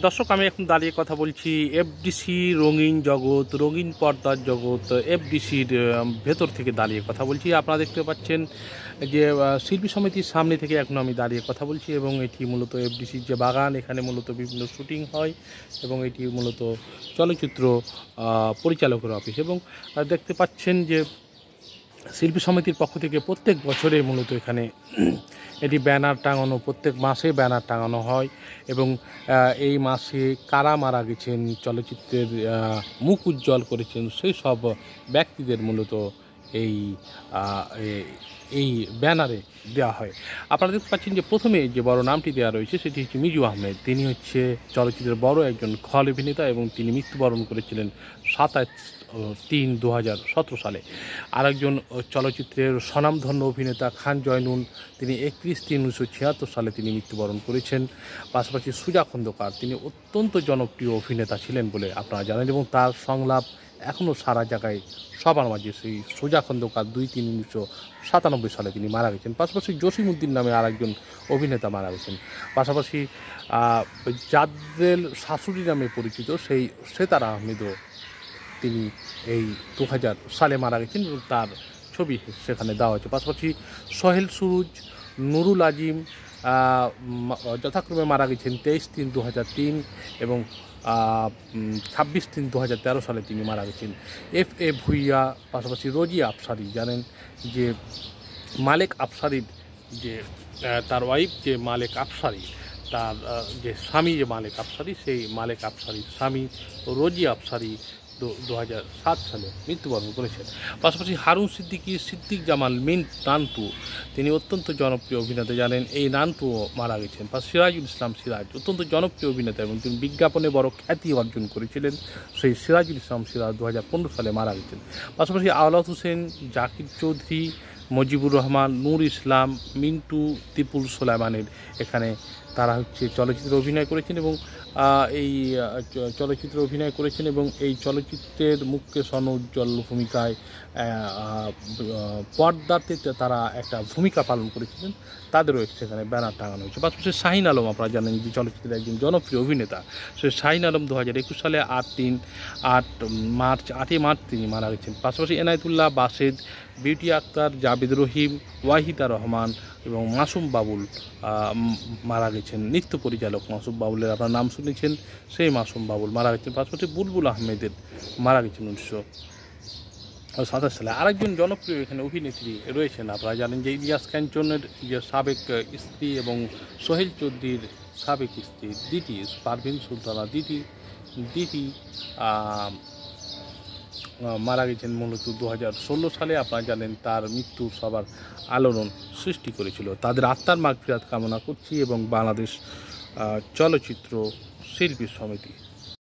দর্শক, আমি এখন দাঁড়িয়ে কথা বলছি এফডিসি রঙিন জগৎ, রঙিন পর্দার জগৎ, এফডিসির ভেতর থেকে দাঁড়িয়ে কথা বলছি। আপনারা দেখতে পাচ্ছেন যে শিল্পী সমিতির সামনে থেকে এখন আমি দাঁড়িয়ে কথা বলছি এবং এটি মূলত এফডিসির যে বাগান, এখানে মূলত বিভিন্ন শুটিং হয় এবং এটি মূলত চলচ্চিত্র পরিচালকের অফিস। এবং দেখতে পাচ্ছেন যে শিল্পী সমিতির পক্ষ থেকে প্রত্যেক বছরে মূলত এখানে এটি ব্যানার টাঙানো, প্রত্যেক মাসে ব্যানার টাঙানো হয় এবং এই মাসে কারা মারা গেছেন, চলচ্চিত্রের মুখ উজ্জ্বল করেছেন, সেই সব ব্যক্তিদের মূলত এই এই ব্যানারে দেওয়া হয়। আপনারা দেখতে পাচ্ছেন যে প্রথমে যে বড় নামটি দেওয়া রয়েছে সেটি হচ্ছে মিজু আহমেদ। তিনি হচ্ছে চলচ্চিত্রের বড় একজন খল অভিনেতা এবং তিনি মৃত্যুবরণ করেছিলেন 27/3/2017 সালে। আরেকজন চলচ্চিত্রের স্বনামধন্য অভিনেতা খান জয়নুল, তিনি 31/3/1976 সালে তিনি মৃত্যুবরণ করেছেন। পাশাপাশি সুজা খন্দকার, তিনি অত্যন্ত জনপ্রিয় অভিনেতা ছিলেন বলে আপনারা জানেন এবং তার সংলাপ এখনও সারা জায়গায় সবার মাঝে। সেই সুজা খন্দকার 2/3/1997 সালে তিনি মারা গেছেন। পাশাপাশি জসিমউদ্দিন নামে আরেকজন অভিনেতা মারা গেছেন। পাশাপাশি জাদ্রেল শাশুড়ি নামে পরিচিত সেই সেতারা আহমেদও তিনি এই 2000 সালে মারা গেছেন এবং তার ছবি সেখানে দেওয়া হয়েছে। পাশাপাশি সোহেল সুরুজ, নুরুল আজিম যথাক্রমে মারা গেছেন 23/3/2003 এবং 26/3/2013 সালে তিনি মারা গেছেন। FA ভুইয়া, পাশাপাশি রোজিয়া আফসারি, জানেন যে মালেক আফসারির যে তার ওয়াইফ যে মালেক আফসারি, তার যে স্বামী যে মালেক আফসারি, সেই মালেক আফসারির স্বামী রোজিয়া আফসারি 2007 সালে মৃত্যুবরণ করেছেন। পাশাপাশি হারুন সিদ্দিকী, সিদ্দিক জামাল নানটু, তিনি অত্যন্ত জনপ্রিয় অভিনেতা, জানেন এই নানটুও মারা গেছেন। সিরাজুল ইসলাম সিরাজ, অত্যন্ত জনপ্রিয় অভিনেতা এবং তিনি বিজ্ঞাপনে বড় খ্যাতি অর্জন করেছিলেন। সেই সিরাজুল ইসলাম সিরাজ 2015 সালে মারা গেছেন। পাশাপাশি আওলাদ হোসেন, জাকির চৌধুরী, মজিবুর রহমান, নূর ইসলাম, মিন্টু, তিপুল সোলাইমানের এখানে তারা হচ্ছে চলচ্চিত্রে অভিনয় করেছেন এবং এই চলচ্চিত্রে অভিনয় করেছেন এবং এই চলচ্চিত্রের মুখ্য স্বনোজ্জ্বল ভূমিকায় পর্দাতে তারা একটা ভূমিকা পালন করেছিলেন, তাদেরও সেখানে ব্যানার টাঙানো হয়েছে। পাশাপাশি শাহিন আলম, আপনারা জানেন যে চলচ্চিত্রের একজন জনপ্রিয় অভিনেতা, সে শাহিন আলম 2021 সালে 8 মার্চ তিনি মারা গেছেন। পাশাপাশি এনায়েতুল্লাহ, বাসেদ, বিউটি আক্তার, জাবেদ রহিম, ওয়াহিদা রহমান এবং মাসুম বাবুল মারা গেছেন। নৃত্য পরিচালক মাসুম বাবুলের আপনার নাম শুনেছেন, সেই মাসুম বাবুল মারা গেছেন। পাশাপাশি বুলবুল আহমেদের মারা গেছেন 1927 সালে। আরেকজন জনপ্রিয় এখানে অভিনেত্রী রয়েছেন, আপনারা জানেন যে ইলিয়াস কাঞ্চনের যে সাবেক স্ত্রী এবং সোহেল চৌধুরীর সাবেক স্ত্রী দিতি, পারভিন সুলতানা দিতি মারা গেছেন মূলত 2016 সালে। আপনারা জানেন তার মৃত্যু সবার আলোড়ন সৃষ্টি করেছিল। তাদের আত্মার মাগফিরাত কামনা করছি এবং বাংলাদেশ চলচ্চিত্র শিল্পী সমিতি